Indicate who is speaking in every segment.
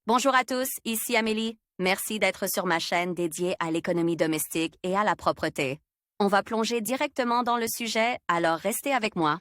Speaker 1: Bonjour à tous, ici Amélie. Merci d'être sur ma chaîne dédiée à l'économie domestique et à la propreté. On va plonger directement dans le sujet, alors restez avec moi.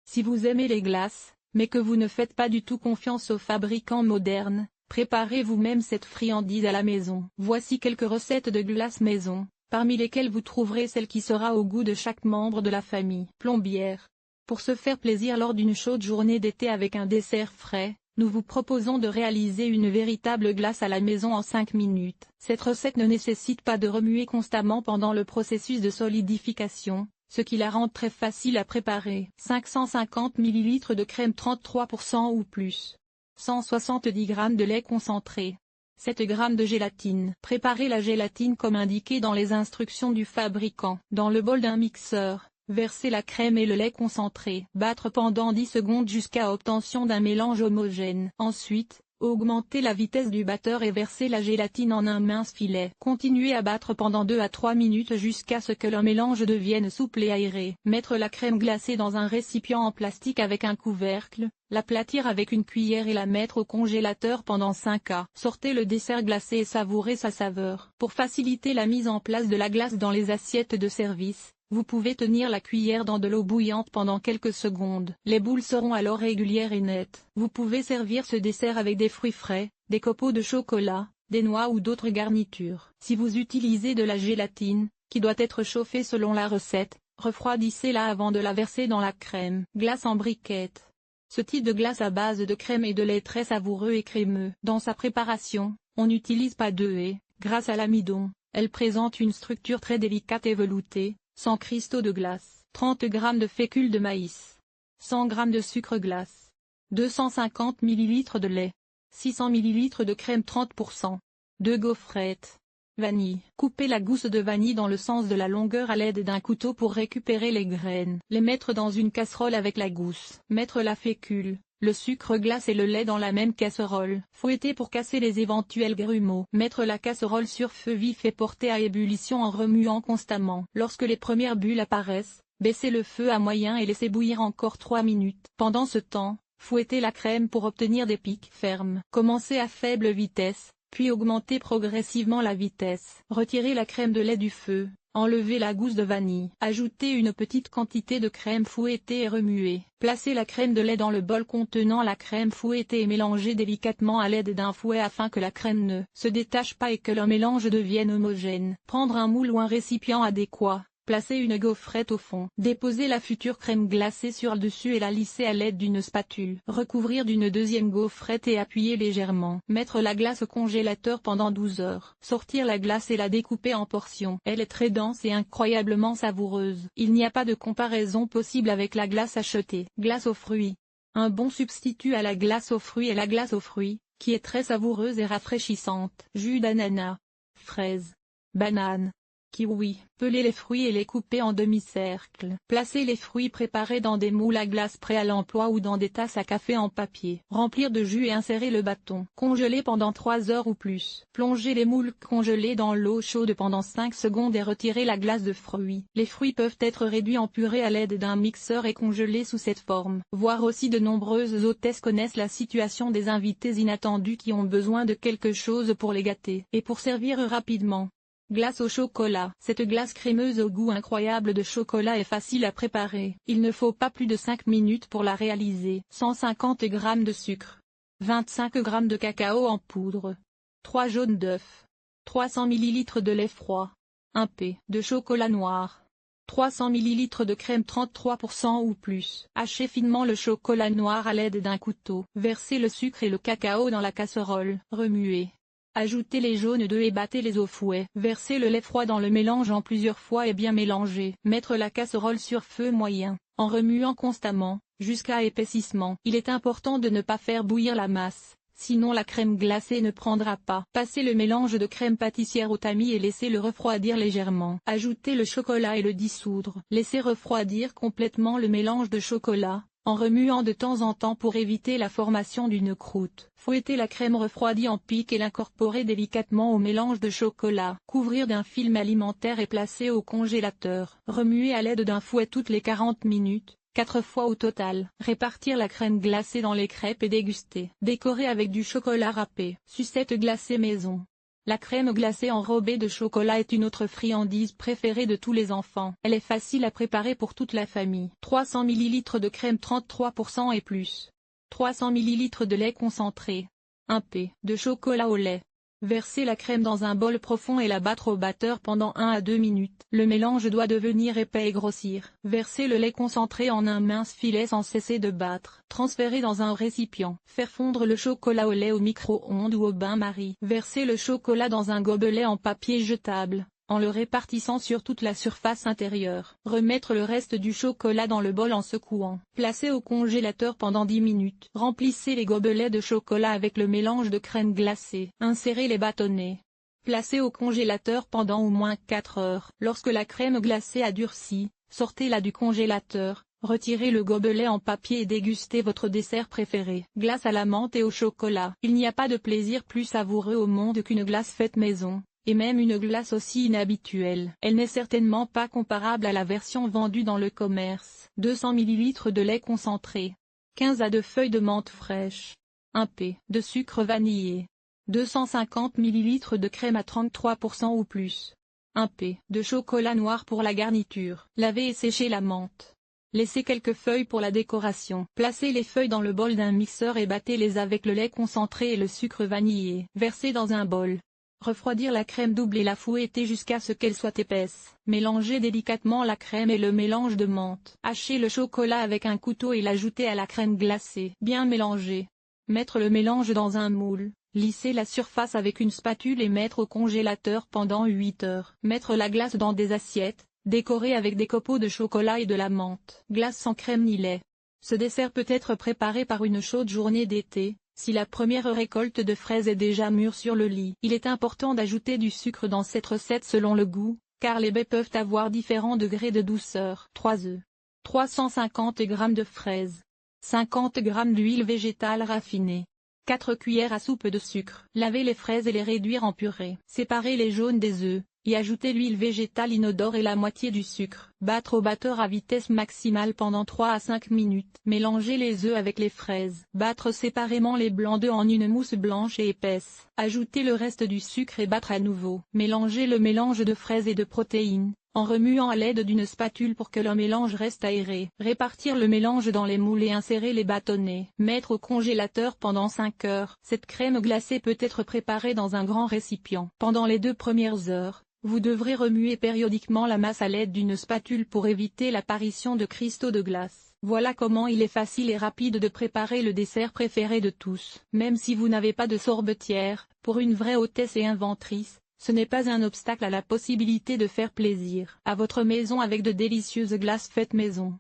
Speaker 2: Si vous aimez les glaces, mais que vous ne faites pas du tout confiance aux fabricants modernes, préparez vous-même cette friandise à la maison. Voici quelques recettes de glace maison, parmi lesquelles vous trouverez celle qui sera au goût de chaque membre de la famille. Plombière. Pour se faire plaisir lors d'une chaude journée d'été avec un dessert frais, nous vous proposons de réaliser une véritable glace à la maison en 5 minutes. Cette recette ne nécessite pas de remuer constamment pendant le processus de solidification, ce qui la rend très facile à préparer. 550 ml de crème 33% ou plus. 170 g de lait concentré. 7 g de gélatine. Préparez la gélatine comme indiqué dans les instructions du fabricant. Dans le bol d'un mixeur, versez la crème et le lait concentré. Battre pendant 10 secondes jusqu'à obtention d'un mélange homogène. Ensuite, augmentez la vitesse du batteur et versez la gélatine en un mince filet. Continuez à battre pendant 2 à 3 minutes jusqu'à ce que le mélange devienne souple et aéré. Mettre la crème glacée dans un récipient en plastique avec un couvercle, l'aplatir avec une cuillère et la mettre au congélateur pendant 5 à. Sortez le dessert glacé et savourez sa saveur. Pour faciliter la mise en place de la glace dans les assiettes de service, vous pouvez tenir la cuillère dans de l'eau bouillante pendant quelques secondes. Les boules seront alors régulières et nettes. Vous pouvez servir ce dessert avec des fruits frais, des copeaux de chocolat, des noix ou d'autres garnitures. Si vous utilisez de la gélatine, qui doit être chauffée selon la recette, refroidissez-la avant de la verser dans la crème. Glace en briquette. Ce type de glace à base de crème et de lait est très savoureux et crémeux. Dans sa préparation, on n'utilise pas d'œufs et, grâce à l'amidon, elle présente une structure très délicate et veloutée, sans cristaux de glace. 30 g de fécule de maïs. 100 g de sucre glace. 250 ml de lait. 600 ml de crème 30%. 2 gaufrettes. Vanille. Coupez la gousse de vanille dans le sens de la longueur à l'aide d'un couteau pour récupérer les graines. Les mettre dans une casserole avec la gousse. Mettre la fécule, le sucre glace et le lait dans la même casserole. Fouetter pour casser les éventuels grumeaux. Mettre la casserole sur feu vif et porter à ébullition en remuant constamment. Lorsque les premières bulles apparaissent, baissez le feu à moyen et laissez bouillir encore 3 minutes. Pendant ce temps, fouettez la crème pour obtenir des pics fermes. Commencez à faible vitesse, puis augmentez progressivement la vitesse. Retirez la crème de lait du feu. Enlevez la gousse de vanille. Ajoutez une petite quantité de crème fouettée et remuée. Placez la crème de lait dans le bol contenant la crème fouettée et mélangez délicatement à l'aide d'un fouet afin que la crème ne se détache pas et que le mélange devienne homogène. Prendre un moule ou un récipient adéquat. Placez une gaufrette au fond. Déposez la future crème glacée sur le dessus et la lisser à l'aide d'une spatule. Recouvrir d'une deuxième gaufrette et appuyer légèrement. Mettre la glace au congélateur pendant 12 heures. Sortir la glace et la découper en portions. Elle est très dense et incroyablement savoureuse. Il n'y a pas de comparaison possible avec la glace achetée. Glace aux fruits. Un bon substitut à la glace aux fruits est la glace aux fruits, qui est très savoureuse et rafraîchissante. Jus d'ananas, fraises, bananes, kiwi. Pelez les fruits et les coupez en demi-cercle. Placez les fruits préparés dans des moules à glace prêts à l'emploi ou dans des tasses à café en papier. Remplir de jus et insérer le bâton. Congeler pendant 3 heures ou plus. Plongez les moules congelés dans l'eau chaude pendant 5 secondes et retirer la glace de fruits. Les fruits peuvent être réduits en purée à l'aide d'un mixeur et congelés sous cette forme. Voir aussi de nombreuses hôtesses connaissent la situation des invités inattendus qui ont besoin de quelque chose pour les gâter. Et pour servir rapidement. Glace au chocolat. Cette glace crémeuse au goût incroyable de chocolat est facile à préparer. Il ne faut pas plus de 5 minutes pour la réaliser. 150 g de sucre. 25 g de cacao en poudre. 3 jaunes d'œufs. 300 ml de lait froid. 1 p. de chocolat noir. 300 ml de crème 33% ou plus. Hachez finement le chocolat noir à l'aide d'un couteau. Versez le sucre et le cacao dans la casserole. Remuez. Ajoutez les jaunes d'œufs et battez-les au fouet. Versez le lait froid dans le mélange en plusieurs fois et bien mélanger. Mettre la casserole sur feu moyen, en remuant constamment, jusqu'à épaississement. Il est important de ne pas faire bouillir la masse, sinon la crème glacée ne prendra pas. Passez le mélange de crème pâtissière au tamis et laissez-le refroidir légèrement. Ajoutez le chocolat et le dissoudre. Laissez refroidir complètement le mélange de chocolat, en remuant de temps en temps pour éviter la formation d'une croûte. Fouettez la crème refroidie en pique et l'incorporer délicatement au mélange de chocolat. Couvrir d'un film alimentaire et placer au congélateur. Remuer à l'aide d'un fouet toutes les 40 minutes, 4 fois au total. Répartir la crème glacée dans les crêpes et déguster. Décorer avec du chocolat râpé. Sucette glacée maison. La crème glacée enrobée de chocolat est une autre friandise préférée de tous les enfants. Elle est facile à préparer pour toute la famille. 300 ml de crème 33% et plus. 300 ml de lait concentré. 1 p. de chocolat au lait. Versez la crème dans un bol profond et la battre au batteur pendant 1 à 2 minutes. Le mélange doit devenir épais et grossir. Versez le lait concentré en un mince filet sans cesser de battre. Transférez dans un récipient. Faire fondre le chocolat au lait au micro-ondes ou au bain-marie. Versez le chocolat dans un gobelet en papier jetable, en le répartissant sur toute la surface intérieure. Remettre le reste du chocolat dans le bol en secouant. Placer au congélateur pendant 10 minutes. Remplissez les gobelets de chocolat avec le mélange de crème glacée. Insérez les bâtonnets. Placez au congélateur pendant au moins 4 heures. Lorsque la crème glacée a durci, sortez-la du congélateur. Retirez le gobelet en papier et dégustez votre dessert préféré. Glace à la menthe et au chocolat. Il n'y a pas de plaisir plus savoureux au monde qu'une glace faite maison. Et même une glace aussi inhabituelle. Elle n'est certainement pas comparable à la version vendue dans le commerce. 200 ml de lait concentré. 15 à 2 feuilles de menthe fraîche. 1 p. de sucre vanillé. 250 ml de crème à 33% ou plus. 1 p. de chocolat noir pour la garniture. Lavez et séchez la menthe. Laissez quelques feuilles pour la décoration. Placez les feuilles dans le bol d'un mixeur et battez-les avec le lait concentré et le sucre vanillé. Versez dans un bol. Refroidir la crème double et la fouetter jusqu'à ce qu'elle soit épaisse. Mélangez délicatement la crème et le mélange de menthe. Hachez le chocolat avec un couteau et l'ajouter à la crème glacée. Bien mélanger. Mettre le mélange dans un moule. Lisser la surface avec une spatule et mettre au congélateur pendant 8 heures. Mettre la glace dans des assiettes. Décorer avec des copeaux de chocolat et de la menthe. Glace sans crème ni lait. Ce dessert peut être préparé par une chaude journée d'été. Si la première récolte de fraises est déjà mûre sur le lit, il est important d'ajouter du sucre dans cette recette selon le goût, car les baies peuvent avoir différents degrés de douceur. 3 œufs. 350 g de fraises. 50 g d'huile végétale raffinée. 4 cuillères à soupe de sucre. Lavez les fraises et les réduire en purée. Séparez les jaunes des œufs. Y ajouter l'huile végétale inodore et la moitié du sucre. Battre au batteur à vitesse maximale pendant 3 à 5 minutes. Mélanger les œufs avec les fraises. Battre séparément les blancs d'œufs en une mousse blanche et épaisse. Ajouter le reste du sucre et battre à nouveau. Mélanger le mélange de fraises et de protéines, en remuant à l'aide d'une spatule pour que le mélange reste aéré. Répartir le mélange dans les moules et insérer les bâtonnets. Mettre au congélateur pendant 5 heures. Cette crème glacée peut être préparée dans un grand récipient. Pendant les 2 premières heures, vous devrez remuer périodiquement la masse à l'aide d'une spatule pour éviter l'apparition de cristaux de glace. Voilà comment il est facile et rapide de préparer le dessert préféré de tous. Même si vous n'avez pas de sorbetière, pour une vraie hôtesse et inventrice, ce n'est pas un obstacle à la possibilité de faire plaisir à votre maison avec de délicieuses glaces faites maison.